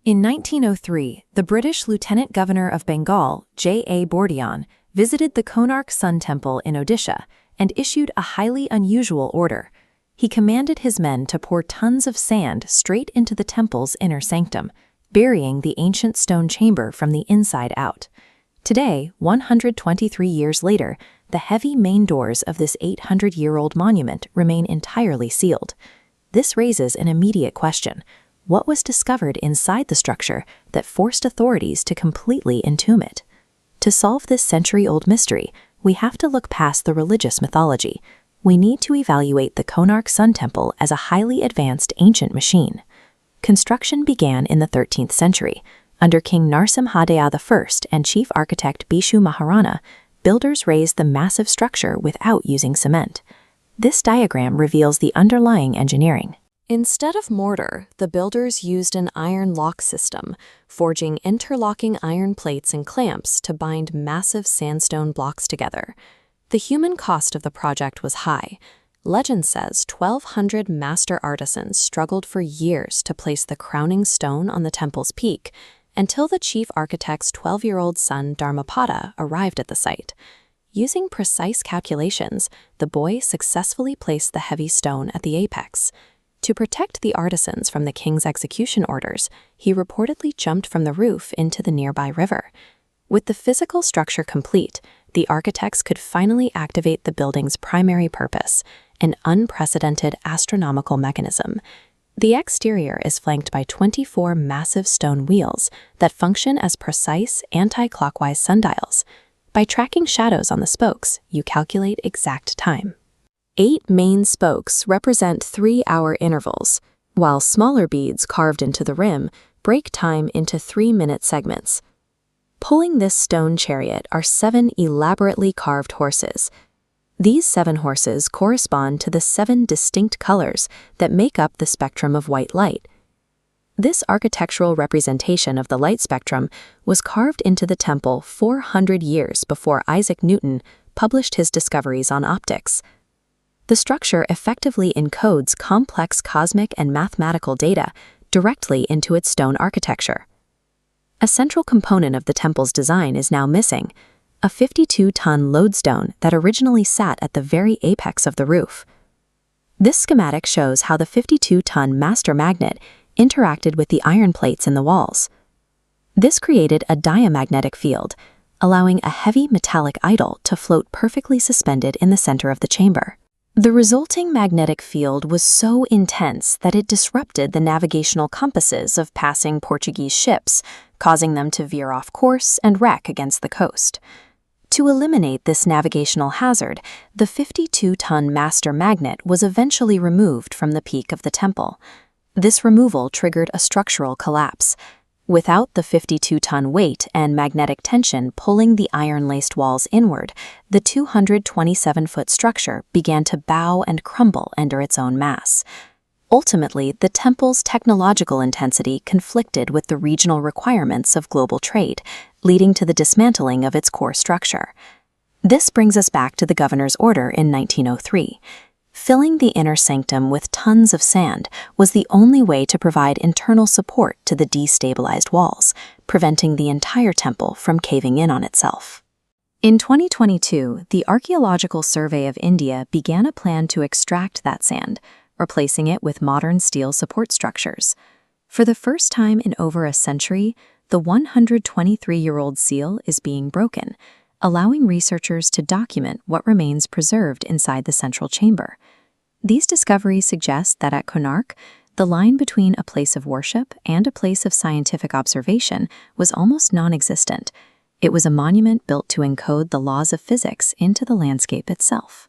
In 1903, the British Lieutenant Governor of Bengal, J.A. Bordion, visited the Konark Sun Temple in Odisha and issued a highly unusual order. He commanded his men to pour tons of sand straight into the temple's inner sanctum, burying the ancient stone chamber from the inside out. Today, 123 years later, the heavy main doors of this 800-year-old monument remain entirely sealed. This raises an immediate question. What was discovered inside the structure that forced authorities to completely entomb it? To solve this century-old mystery, we have to look past the religious mythology. We need to evaluate the Konark Sun Temple as a highly advanced ancient machine. Construction began in the 13th century. Under King Narsimhadeva I and chief architect Bishu Maharana, builders raised the massive structure without using cement. This diagram reveals the underlying engineering. Instead of mortar, the builders used an iron lock system, forging interlocking iron plates and clamps to bind massive sandstone blocks together. The human cost of the project was high. Legend says 1,200 master artisans struggled for years to place the crowning stone on the temple's peak, until the chief architect's 12-year-old son Dharmapada arrived at the site. Using precise calculations, the boy successfully placed the heavy stone at the apex. To protect the artisans from the king's execution orders, he reportedly jumped from the roof into the nearby river. With the physical structure complete, the architects could finally activate the building's primary purpose, an unprecedented astronomical mechanism. The exterior is flanked by 24 massive stone wheels that function as precise anti-clockwise sundials. By tracking shadows on the spokes, you calculate exact time. 8 main spokes represent 3-hour intervals, while smaller beads carved into the rim break time into 3-minute segments. Pulling this stone chariot are 7 elaborately carved horses. These 7 horses correspond to the 7 distinct colors that make up the spectrum of white light. This architectural representation of the light spectrum was carved into the temple 400 years before Isaac Newton published his discoveries on optics. The structure effectively encodes complex cosmic and mathematical data directly into its stone architecture. A central component of the temple's design is now missing, a 52-ton lodestone that originally sat at the very apex of the roof. This schematic shows how the 52-ton master magnet interacted with the iron plates in the walls. This created a diamagnetic field, allowing a heavy metallic idol to float perfectly suspended in the center of the chamber. The resulting magnetic field was so intense that it disrupted the navigational compasses of passing Portuguese ships, causing them to veer off course and wreck against the coast. To eliminate this navigational hazard, the 52-ton master magnet was eventually removed from the peak of the temple. This removal triggered a structural collapse. Without the 52-ton weight and magnetic tension pulling the iron-laced walls inward, the 227-foot structure began to bow and crumble under its own mass. Ultimately, the temple's technological intensity conflicted with the regional requirements of global trade, leading to the dismantling of its core structure. This brings us back to the governor's order in 1903. Filling the inner sanctum with tons of sand was the only way to provide internal support to the destabilized walls, preventing the entire temple from caving in on itself. In 2022, the Archaeological Survey of India began a plan to extract that sand, replacing it with modern steel support structures. For the first time in over a century, the 123-year-old seal is being broken, allowing researchers to document what remains preserved inside the central chamber. These discoveries suggest that at Konark, the line between a place of worship and a place of scientific observation was almost non-existent. It was a monument built to encode the laws of physics into the landscape itself.